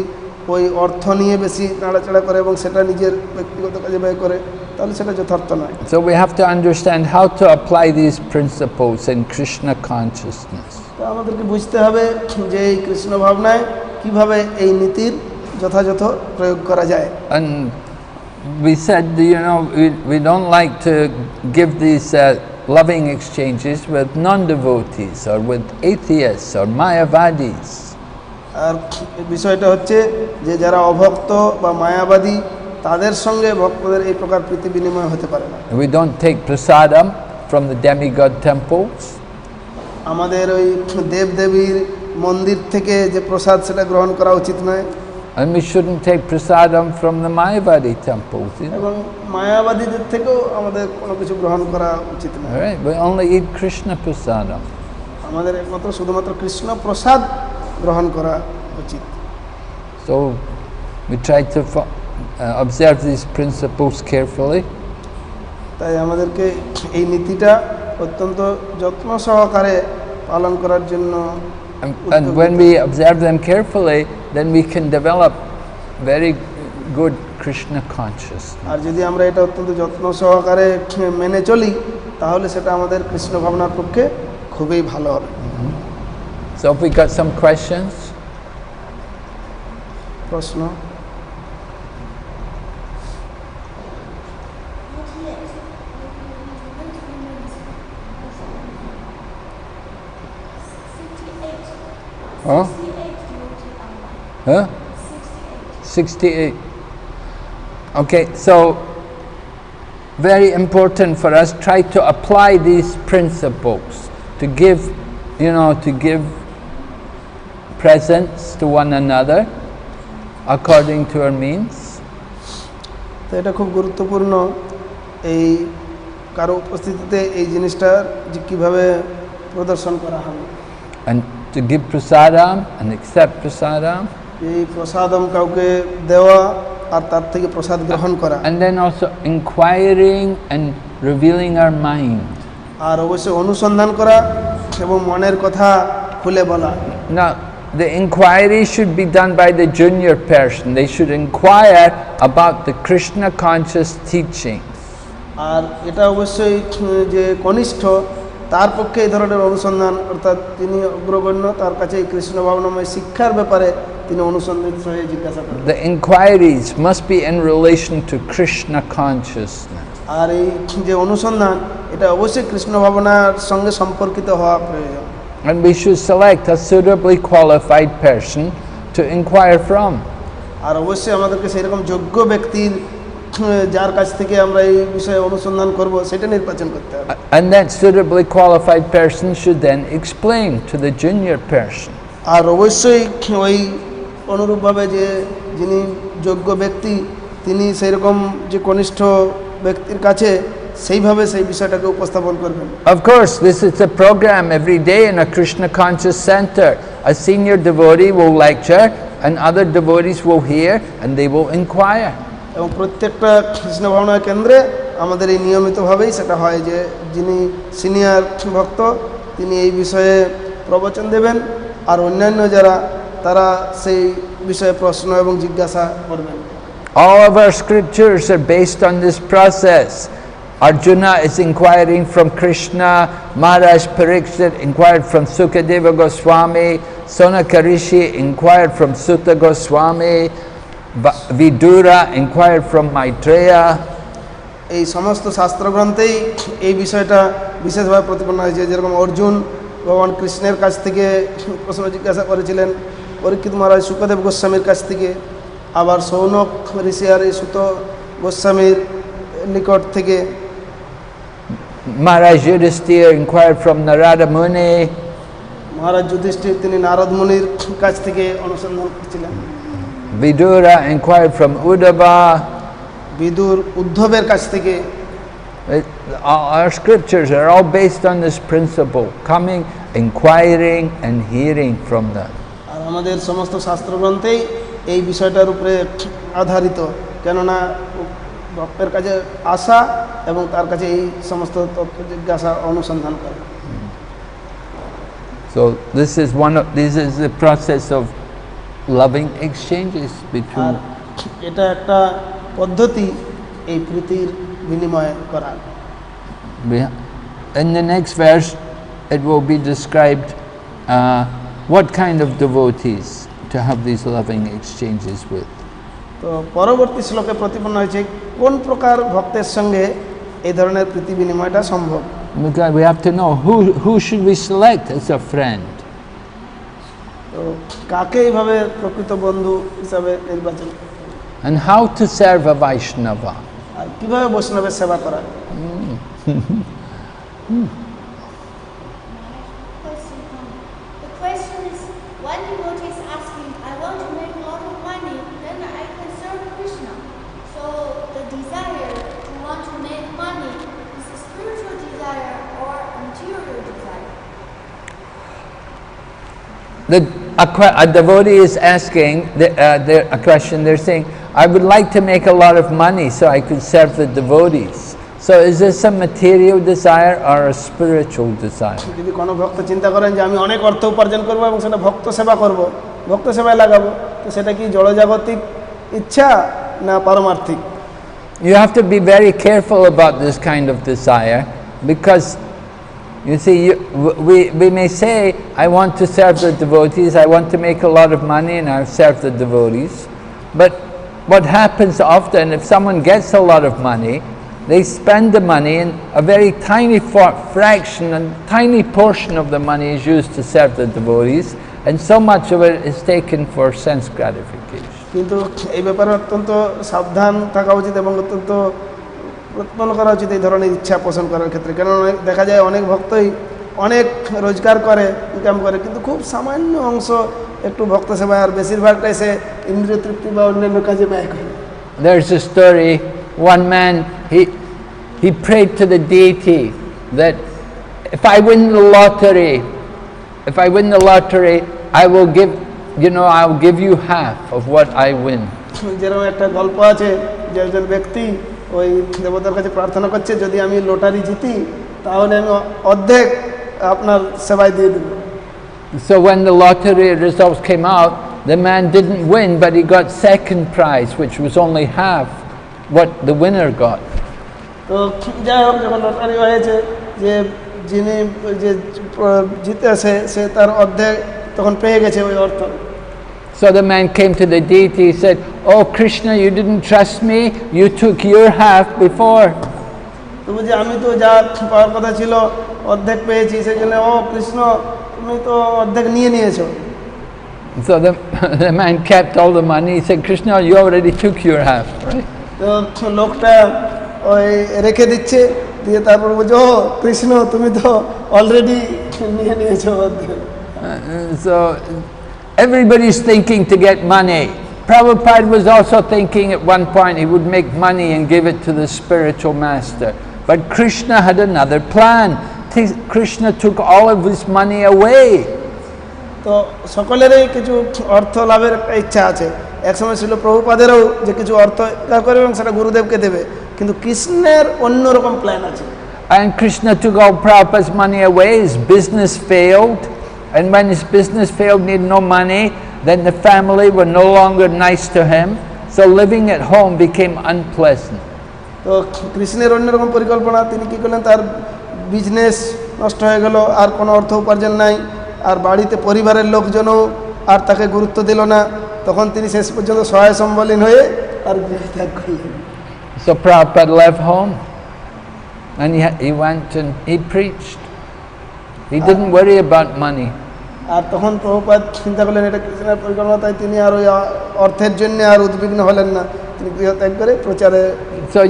ওই অর্থ নিয়ে বেশি নাড়াচাড়া করে এবং সেটা নিজের ব্যক্তিগত কাজে ব্যয় করে তাহলে সেটা যথার্থ নয়। So we have to understand how to apply these principles in Krishna consciousness. তো আমাদেরকে বুঝতে হবে যে এই কৃষ্ণ ভাবনায় কিভাবে এই নীতির যথাযথ প্রয়োগ করা যায়। And we said, we don't like to give these loving exchanges with non-devotees or with atheists or Mayavadis. আর বিষয়টা হচ্ছে যে যারা অভক্ত বা মায়াবাদী তাদের সঙ্গে ভক্তদের এই প্রকার প্রীতি বিনিময় হতে পারে না। We don't take prasadam from the demigod temples. আমাদের ওই দেবদেবীর মন্দির থেকে যে প্রসাদ সেটা গ্রহণ করা উচিত নয়। And we shouldn't take prasadam from the Mayavadi temples. এবং মায়াবাদীদের থেকেও আমাদের কোনো কিছু গ্রহণ করা উচিত নয়। All right, we only eat Krishna prasadam. আমাদের একমাত্র শুধুমাত্র কৃষ্ণ প্রসাদ গ্রহণ করা উচিত। So we try to observe these principles carefully. তাই আমাদেরকে এই নীতিটা অত্যন্ত যত্ন সহকারে পালন করার জন্য, And when we observe them carefully, then we can develop very good Krishna consciousness. আর যদি আমরা এটা অত্যন্ত যত্ন সহকারে মেনে চলি তাহলে সেটা আমাদের কৃষ্ণ ভাবনার পক্ষে খুবই ভালো হবে। So if we got some questions? প্রশ্ন? Huh? Huh? 68 68. Okay, so very important for us, try to apply these principles to give, to give presents to one another according to our means. তো এটা খুব গুরুত্বপূর্ণ এই কারো উপস্থিতিতে এই জিনিসটা যে কিভাবে প্রদর্শন করা হবে and to give prasadam and accept prasadam এই প্রসাদম কাউকে দেওয়া আর তার থেকে প্রসাদ গ্রহণ করা and then also inquiring and revealing our mind. আর অবশ্যই অনুসন্ধান করা এবং মনের কথা খুলে বলা Now the inquiry should be done by the junior person. They should inquire about the Krishna conscious teachings. আর এটা অবশ্যই যে কনিষ্ঠ তার পক্ষে এই ধরনের অনুসন্ধান অর্থাৎ তিনি অগ্রগণ্য তার কাছে এই কৃষ্ণ ভাবনাময় শিক্ষার ব্যাপারে তিনি অনুসন্ধিত হয়ে জিজ্ঞাসা করেন The inquiries must be in relation to Krishna consciousness. আর এই যে অনুসন্ধান এটা অবশ্যই কৃষ্ণ ভাবনার সঙ্গে সম্পর্কিত হওয়া প্রয়োজন And we should select a suitably qualified person to inquire from. আর অবশ্যই আমাদেরকে সেরকম যোগ্য ব্যক্তির যার কাছ থেকে আমরা এই বিষয়ে অনুসন্ধান করব সেটা নির্বাচন করতে হবে And that suitably qualified person should then explain to the junior person. আর অবশ্যই ওই অনুরূপভাবে যে যিনি যোগ্য ব্যক্তি তিনি সেরকম যে কনিষ্ঠ ব্যক্তির কাছে সেইভাবে সেই বিষয়টাকে উপস্থাপন করবেন Of course, this is a program every day in a Krishna conscious center. A senior devotee will lecture and other devotees will hear and they will inquire. এবং প্রত্যেকটা কৃষ্ণ ভাবনা কেন্দ্রে আমাদের এই নিয়মিতভাবেই সেটা হয় যে যিনি সিনিয়র ভক্ত তিনি এই বিষয়ে প্রবচন দেবেন আর অন্যান্য যারা তারা সেই বিষয়ে প্রশ্ন এবং জিজ্ঞাসা করবেন All of our scriptures are based on this process. Arjuna is inquiring from Krishna, Maharaj Pariksit inquired from Sukadeva Goswami, Sonaka Rishi inquired from Sutta Goswami, Vidura inquired from Maitreya. এই সমস্ত শাস্ত্রগ্রন্থেই এই বিষয়টা বিশেষভাবে প্রতিপন্ন হয়েছে যেরকম অর্জুন ভগবান কৃষ্ণের কাছ থেকে প্রশ্ন জিজ্ঞাসা করেছিলেন পরীক্ষিত মহারাজ সুখদেব গোস্বামীর কাছ থেকে আবার সৌনক ঋষি আর এই সুত গোস্বামীর নিকট থেকে Maharaj Yudhisthira inquired from Narada Muni. মহারাজ যুধিষ্ঠির তিনি নারদ মুনির কাছ থেকে অনুসন্ধান করছিলেন Vidura inquired from Uddhava. Vidur উদ্ধবের কাছ থেকে Our scriptures are all based on this principle, coming, inquiring and hearing from them. আর আমাদের সমস্ত শাস্ত্রগ্রন্থেই এই বিষয়টার উপরে আধারিত কেননা ভক্তের কাছে আসা এবং তার কাছে এই সমস্ত তত্ত্ব জিজ্ঞাসা অনুসন্ধান করা So this is the process of loving exchanges between. এটা একটা পদ্ধতি এই প্রীতির বিনিময় করা In the next verse, it will be described what kind of devotees to have these loving exchanges with. তো পরবর্তী শ্লোকে প্রতিপন্ন হয়েছে কোন প্রকার ভক্তের সঙ্গে এই ধরনের প্রীতি বিনিময়টা সম্ভব Because we have to know who should we select as a friend. তো কাকে এইভাবে প্রকৃত বন্ধু হিসাবে নির্বাচন And how to serve a Vaishnava. আর কিভাবে বৈষ্ণবের সেবা করা The question is, one devotee is asking, I want to make a lot of money, then I can serve Krishna. So the desire to want to make money is a spiritual desire or a material desire? A devotee is asking a question. They're saying, I would like to make a lot of money so I could serve the devotees. So is this a material desire or a spiritual desire? যদি কোনো ভক্ত চিন্তা করেন যে আমি অনেক অর্থ উপার্জন করব এবং সেটা ভক্ত সেবা করব ভক্ত সেবায় লাগাবো তো সেটা কি জড়জাগতিক ইচ্ছা না পারমার্থিক You have to be very careful about this kind of desire because you see, we may say, I want to serve the devotees, I want to make a lot of money and I'll serve the devotees. But what happens often, if someone gets a lot of money, they spend the money and a very tiny fraction, a tiny portion of the money is used to serve the devotees, and so much of it is taken for sense gratification. কিন্তু এই ব্যাপারে অত্যন্ত সাবধান থাকা উচিত এবং অত্যন্ত প্রত্যন্ন করা উচিত এই ধরনের ইচ্ছা পোষণ করার ক্ষেত্রে। কেন দেখা যায় অনেক ভক্তই অনেক রোজগার করে, ইনকাম করে, কিন্তু খুব সামান্য অংশ একটু ভক্ত সেবায়, আর বেশিরভাগটাই সে ইন্দ্রিয় তৃপ্তি বা অন্যান্য কাজে ব্যয় করে। There's a story, one man, he prayed to the deity that if I win the lottery, I will give, I'll give you half of what I win. যেরকম একটা গল্প আছে যে একজন ব্যক্তি ওই দেবতার কাছে প্রার্থনা করছে, যদি আমি লটারি জিতি তাহলে আমি অর্ধেক আপনার সেবায় দিয়ে দেব। So when the lottery results came out, the man didn't win, but he got second prize, which was only half what the winner got. তো যাই হোক, যখন লটারি হয়েছে, যে যিনি যে জিতেছে সে তার অর্ধেক তখন পেয়ে গেছে ওই অর্থ। So the man came to the deity, he said, "Oh Krishna, you didn't trust me, you took your half before." তো বুঝি আমি তো যা পাওয়ার কথা ছিল অর্ধেক পেয়েছি, সেই জন্য ও কৃষ্ণ তুমি তো অর্ধেক নিয়ে নিয়েছো। So the man kept all the money. He said, "Krishna, you already took your half." Right? তো লোকটা ওই রেখে দিচ্ছে, দিয়ে তারপর বলছে, ও কৃষ্ণ তুমি তো অলরেডি নিয়ে নিয়েছো অর্ধেক। So everybody's thinking to get money. Prabhupada was also thinking at one point he would make money and give it to the spiritual master. But Krishna had another plan. Krishna took all of his money away. তো সকলেরই কিছু অর্থ লাভের একটা ইচ্ছা আছে। একসময় ছিল প্রভুপাদেরও যে কিছু অর্থ করে এবং সেটা গুরুদেবকে দেবে, কিন্তু কৃষ্ণের অন্যরকম প্ল্যান আছে। And Krishna took all Prabhupada's money away. His business failed. And when his business failed, needed no money, then the family were no longer nice to him. So living at home became unpleasant. তো কৃষ্ণের অন্যরকম পরিকল্পনা, তিনি কী করলেন, তার business নষ্ট হয়ে গেল, আর কোনো অর্থ উপার্জন নাই, আর বাড়িতে পরিবারের লোকজনও আর তাকে গুরুত্ব দিল না, তখন তিনি শেষ পর্যন্ত সহায় সম্বলীন হয়ে আর গৃহ ত্যাগ করলেন। So Prabhupada left home and he went and he preached. He didn't worry about money. আর তখন প্রভুপাদ চিন্তা করলেন এটা কৃষ্ণের পরিকল্পনা, তাই তিনি আর ওই অর্থের জন্য আর উদ্বিগ্ন হলেন না, তিনি গৃহ ত্যাগ করে প্রচারে। So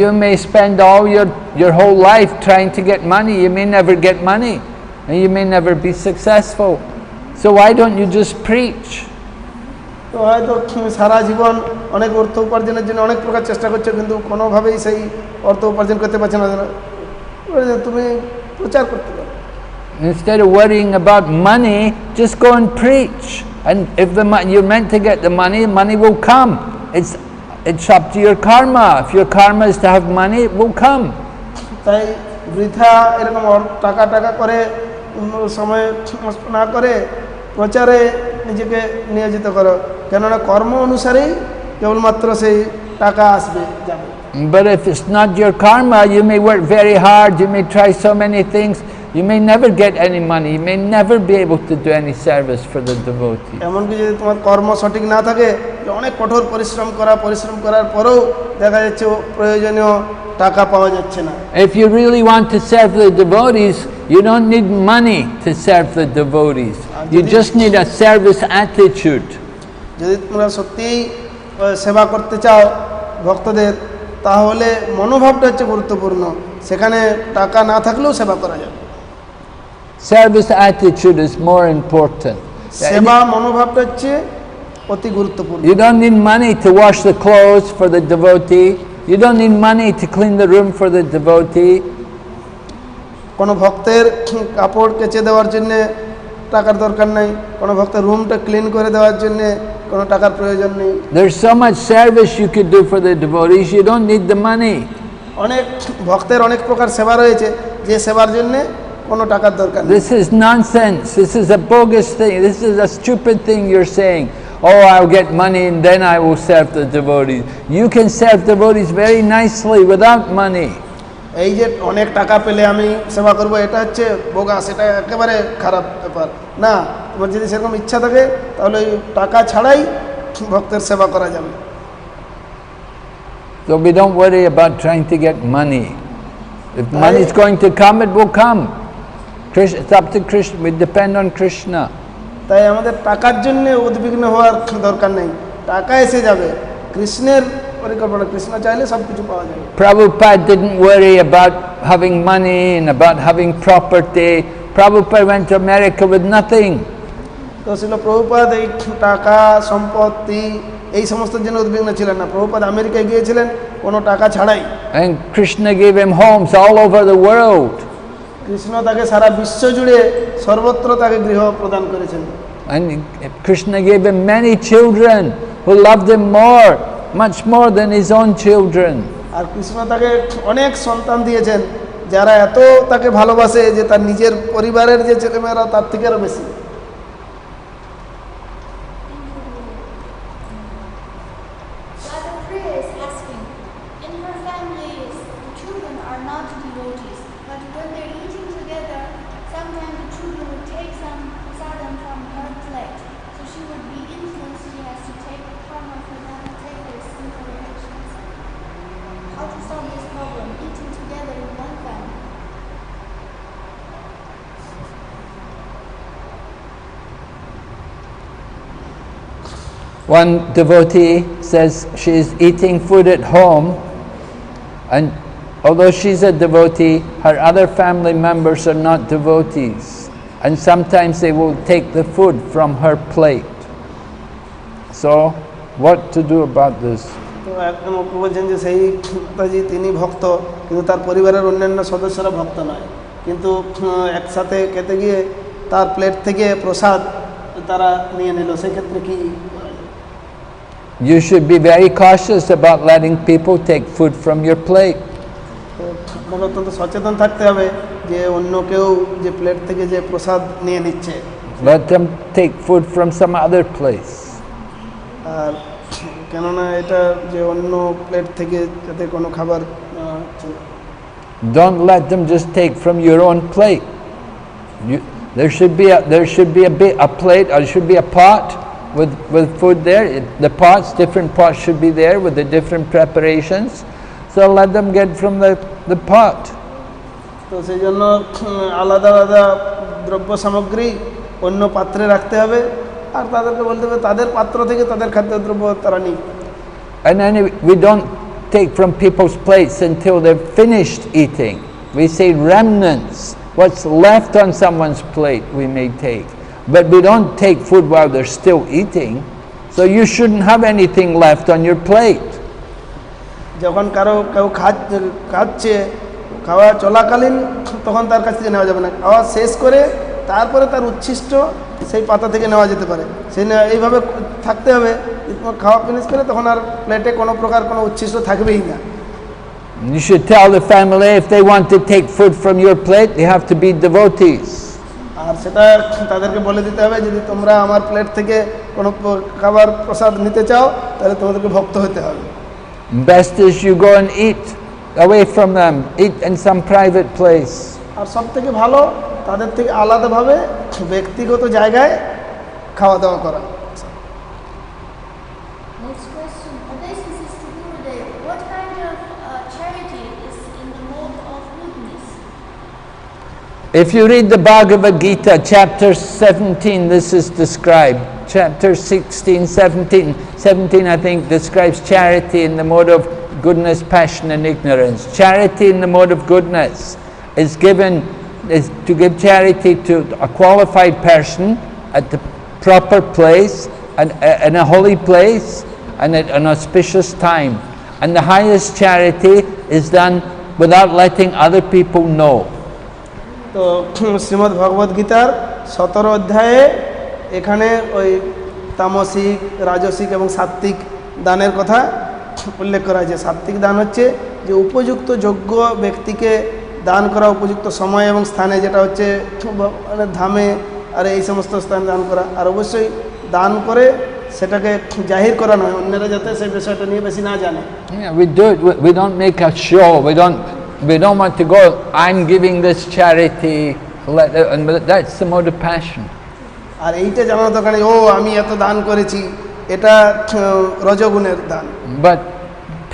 you may spend all your whole life trying to get money. You may never get money and you may never be successful. So why don't you just preach? তো হয়তো সারা জীবন অনেক অর্থ উপার্জনের জন্য অনেক প্রকার চেষ্টা করছো, কিন্তু কোনোভাবেই সেই অর্থ উপার্জন করতে পারছো না, তুমি প্রচার করতে পারো। Instead of worrying about money, just go and preach. And if you're meant to get the money will come. It's up to your karma. If your karma is to have money, it will come. তাই বৃথা এরকম টাকা করে সময় নষ্ট না করে প্রচারে নিজেকে নিয়োজিত করো, কেননা কর্ম অনুসারেই কেবলমাত্র সেই টাকা আসবে যাবে। But if it's not your karma, you may work very hard, you may try so many things, you may never get any money, you may never be able to do any service for the devotee. এমনকি যদি তোমার কর্ম সঠিক না থাকে, অনেক কঠোর পরিশ্রম করার পরেও দেখা যাচ্ছে প্রয়োজনীয় টাকা পাওয়া যাচ্ছে না। If you really want to serve the devotees, you don't need money to serve the devotees. You just need a service attitude. যদি তোমরা সত্যিই সেবা করতে চাও ভক্তদের, তাহলে মনোভাবটা হচ্ছে গুরুত্বপূর্ণ, সেখানে টাকা না থাকলেও সেবা করা যাবে। Service attitude is more important. সেবা মনোভাবটা হচ্ছে অতি গুরুত্বপূর্ণ। You don't need money to wash the clothes for the devotee. You don't need money to clean the room for the devotee. কোনো ভক্তের কাপড় কেচে দেওয়ার জন্য টাকার দরকার নাই, কোনো ভক্তের রুমটা ক্লিন করে দেওয়ার জন্য কোনো টাকার প্রয়োজন নেই। There's so much service you could do for the devotees, you don't need the money. অনেক ভক্তের অনেক প্রকার সেবা রয়েছে, যে সেবার জন্য কোনো টাকার দরকার নেই। This is nonsense. This is a bogus thing. This is a stupid thing you're saying. Oh, I'll get money and then I will serve the devotees. You can serve devotees very nicely without money. এই যে অনেক টাকা পেলে আমি সেবা করব, এটা হচ্ছে বোগাস, এটা একেবারে খারাপ ব্যাপার না। তোমার যদি সেরকম ইচ্ছা থাকে তাহলে ওই টাকা ছাড়াই ভক্তের সেবা করা যাবে। So we don't worry about trying to get money. If money is going to come, it will come. It's up to Krishna. We depend on Krishna. তাই আমাদের টাকার জন্য উদ্বিগ্ন হওয়ার দরকার নেই, টাকা এসে যাবে, কৃষ্ণের পরিকল্পনা, কৃষ্ণ চাইলে সব কিছু পাওয়া যাবে। Prabhupada didn't worry about having money and about having property. Prabhupada went to America with nothing. তো ছিল প্রভুপাদ এই টাকা সম্পত্তি এই সমস্ত জন্য উদ্বিগ্ন ছিলেন না। প্রভুপাদ আমেরিকায় গিয়েছিলেন কোনো টাকা ছাড়াই। And Krishna gave him homes all over the world. Krishna তাকে সারা বিশ্ব জুড়ে সর্বত্র তাকে গৃহ প্রদান করেছেন। And Krishna gave him many children who loved him more, much more than his own children. আর কৃষ্ণ তাকে অনেক সন্তান দিয়েছেন যারা এত তাকে ভালোবাসে যে তার নিজের পরিবারের যে ছেলেমেয়েরা তার থেকে আরো বেশি। One devotee says she is eating food at home, and although she's a devotee, her other family members are not devotees, and sometimes they will take the food from her plate. So, what to do about this? তো একদম বলছেন যে সেই মাতাজি তিনি ভক্ত, কিন্তু তার পরিবারের অন্যান্য সদস্যরা ভক্ত নয়, কিন্তু একসাথে খেতে গিয়ে তার প্লেট থেকে প্রসাদ তারা নিয়ে নিল, সেক্ষেত্রে কি? You should be very cautious about letting people take food from your plate. আপনাকে অত্যন্ত সচেতন থাকতে হবে যে অন্য কেউ যে প্লেট থেকে যে প্রসাদ নিয়ে নিচ্ছে, Let them take food from some other place. আর কেননা এটা যে অন্য প্লেট থেকে যাতে কোনো খাবার Don't let them just take from your own plate. There should be a plate, or there should be a pot with food there. Different pots should be there with the different preparations. So let them get from the pot. তো সেই জন্য আলাদা আলাদা দ্রব্য সামগ্রী অন্য পাত্রে রাখতে হবে, আর তাদেরকে বলতে হবে তাদের পাত্র থেকে তাদের খাদ্যদ্রব্য তারা নিক। And then we don't take from people's plates until they've finished eating. We say remnants. What's left on someone's plate we may take. But we don't take food while they're still eating. So you shouldn't have anything left on your plate. যখন কেউ খাচ্ছে, খাওয়া চলাকালীন তখন তার কাছ থেকে নেওয়া যাবে না, খাওয়া শেষ করে তারপরে তার উচ্ছিষ্ট সেই পাতা থেকে নেওয়া যেতে পারে। সেই এইভাবে থাকতে হবে, খাওয়া ফিনিশ করে তখন আর প্লেটে কোনো প্রকার কোনো উচ্ছিষ্ট থাকবেই না। You should tell the family if they want to take food from your plate, they have to be devotees. আর সেটা তাদেরকে বলে দিতে হবে, যদি তোমরা আমার প্লেট থেকে কোনো খাবার প্রসাদ নিতে চাও তাহলে তোমাদেরকে ভক্ত হতে হবে। Best is you go and eat away from them, eat in some private place. আর সব থেকে ভালো তাদের থেকে আলাদাভাবে ব্যক্তিগত জায়গায় খাওয়া দাওয়া করা। Next question. Obeisances to Gurudev. What kind of charity is in the mode of goodness? If you read the Bhagavad Gita, chapter 17, this is described. Chapter 16, 17 I think describes charity in the mode of goodness, passion and ignorance. Charity in the mode of goodness is to give charity to a qualified person at the proper place and in a holy place and at an auspicious time. And the highest charity is done without letting other people know. তো শ্রীমদ্ ভগবদ গীতার 17 অধ্যায়ে এখানে ওই তামসিক, রাজসিক এবং সাত্ত্বিক দানের কথা উল্লেখ করা হয়েছে। সাত্ত্বিক দান হচ্ছে যে উপযুক্ত যোগ্য ব্যক্তিকে দান করা উপযুক্ত সময় এবং স্থানে, যেটা হচ্ছে মানে ধামে আর এই সমস্ত স্থানে দান করা। আর অবশ্যই দান করে সেটাকে জাহির করা নয়, অন্যরা যাতে সেই বিষয়টা নিয়ে বেশি না জানে। Yeah, we do it. We don't make a show. We don't want to go, I'm giving this charity. That's the mode of passion. আর এইটা জানার দরকার নেই, ও আমি এত দান করেছি, এটা রজগুণের দান। But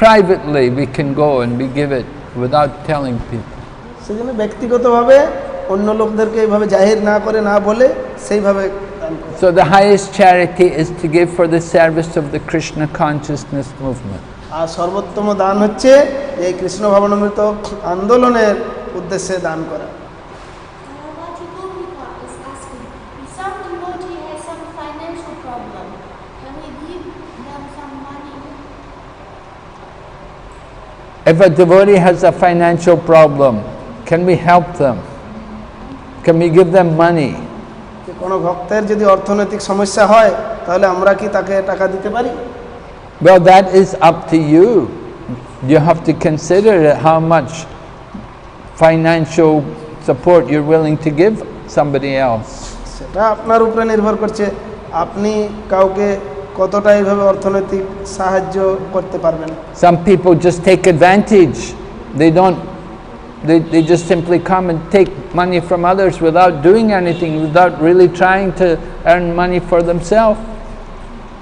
privately we can go and we give it without telling people. সেজন্য ব্যক্তিগতভাবে অন্য লোকদেরকে এইভাবে জাহির না করে না বলে সেইভাবে দান করা। So the highest charity is to give for the service of the Krishna consciousness movement. আর সর্বোত্তম দান হচ্ছে এই কৃষ্ণ ভাবনামৃত আন্দোলনের উদ্দেশ্যে দান করা। Bhakti Gopika is asking, if some devotee has some financial problem, can we give them some money? If a devotee has a financial problem, can we help them? Can we give them money? যে কোনো ভক্তের যদি অর্থনৈতিক সমস্যা হয় তাহলে আমরা কি তাকে টাকা দিতে পারি? Well, that is up to you. You have to consider how much financial support you're willing to give somebody else. সেটা আপনার উপরে নির্ভর করছে, আপনি কাউকে কতটা এইভাবে অর্থনৈতিক সাহায্য করতে পারবেন। Some people just take advantage. They just simply come and take money from others without doing anything, without really trying to earn money for themselves.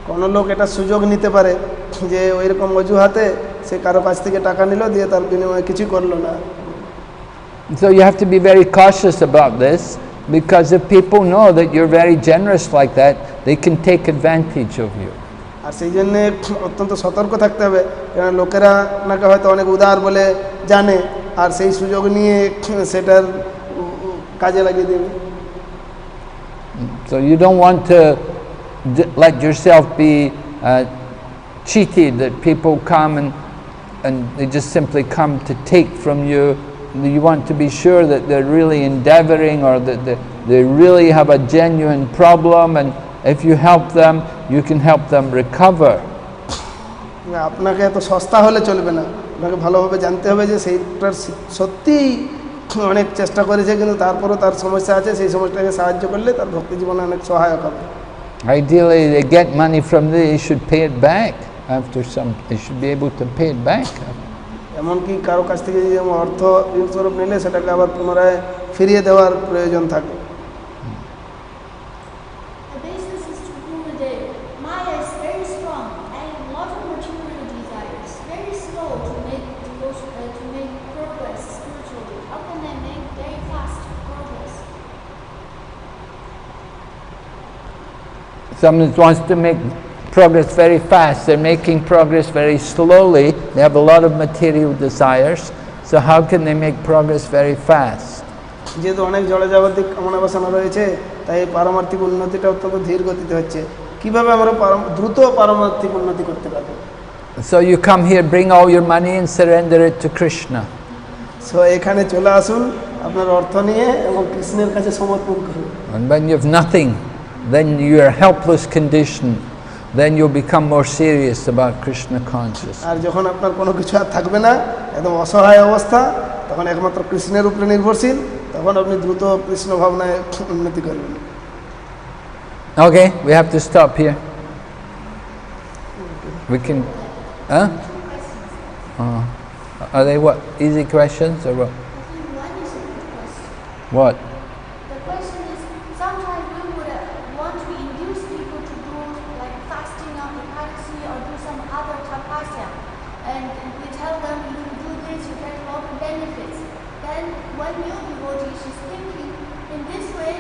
কোনো লোক এটা সুযোগ নিতে পারে যে ওইরকম অজুহাতে সে কারো কাছ থেকে টাকা নিল, দিয়ে তার বিনিময়ে কিছু করলো না। So you have to be very cautious about this, because if people know that you're very generous like that, they can take advantage of you. আর সেই জন্যে অত্যন্ত সতর্ক থাকতে হবে, কারণ লোকেরা আপনাকে হয়তো অনেক উদার বলে জানে, আর সেই সুযোগ নিয়ে সেটার কাজে লাগিয়ে দেবে। So you don't want to let yourself be cheated, that people come and they just simply come to take from you. You want to be sure that they're really endeavoring, or that they really have a genuine problem, and if you help them, you can help them recover. আপনাকে এত সস্তা হলে চলবে না, আপনাকে ভালোভাবে জানতে হবে যে সেইটার সত্যিই অনেক চেষ্টা করেছে, কিন্তু তারপরও তার সমস্যা আছে, সেই সমস্যাটাকে সাহায্য করলে তার ভক্তি জীবনে অনেক সহায়ক হবে। Ideally, they get money from this, they should pay it back after some. They should be able to pay it back. এমনকি কারো কাছ থেকে যদি অর্থ ঋণস্বরূপ নিলে সেটাকে আবার পুনরায় ফিরিয়ে দেওয়ার প্রয়োজন থাকে। The basis is to do with it. Maya is very strong and a lot of material desires. Very slow to make devotion, to make progress spiritually. How can they make very fast progress? Someone wants to make progress very fast. They're making progress very slowly. They have a lot of material desires. So how can they make progress very fast? যেহেতু অনেক জড়জাগতিক কামনা বাসনা রয়েছে, তাই পারমার্থিক উন্নতিটা অত্যন্ত ধীর গতিতে হচ্ছে। কিভাবে আমরা দ্রুত পারমার্থিক উন্নতি করতে পারবো? So you come here, bring all your money and surrender it to Krishna. So এখানে চলে আসুন আপনার অর্থ নিয়ে এবং কৃষ্ণের কাছে সমর্পণ করুন। And when you have nothing, then you are helpless condition. Then you'll become more serious about Krishna consciousness. আর যখন আপনার কোনো কিছু আর থাকবে না, একদম অসহায় অবস্থা, তখন একমাত্র কৃষ্ণের উপরে নির্ভরশীল, তখন আপনি দ্রুত কৃষ্ণ ভাবনায় উন্নতি করবেন। Okay, we have to stop here. We can, huh? Are they what? Easy questions or what? I think one is a good question. What? The question is, sometimes we would want to induce people to do like fasting on Ekadasi or do some other tapasya, and we tell them you do this, you get a lot of benefits. Then when new devotee, she's thinking in this way,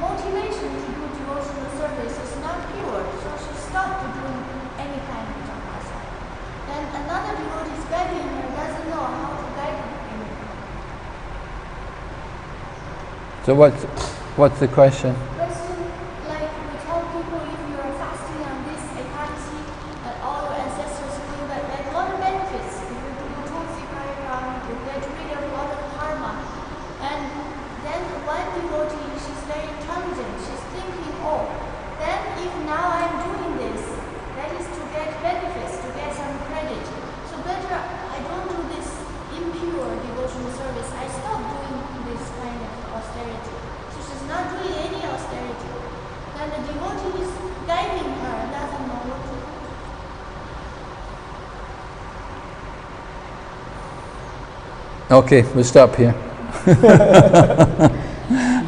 motivation to do devotional service is not pure, so she stopped doing any kind of tapasya. Then another devotee is begging her, doesn't know how to guide her. So what's the question? Question, like we tell people if you are fasting on this Ekadasi, all your ancestors feel that there's a lot of benefits. If you do Tulsi Parikrama, you get rid of a lot of karma. And then one devotee, she's very intelligent. She's thinking, oh, then if now I'm doing this, that is to get benefits, to get some credit. So better I don't do this impure devotional service. I stop doing this kind of austerity. So she's not doing any austerity. Then the devotee is guiding her, doesn't know what to do. Okay, we'll stop here.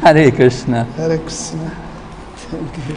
Hare Krishna. Hare Krishna. Thank you.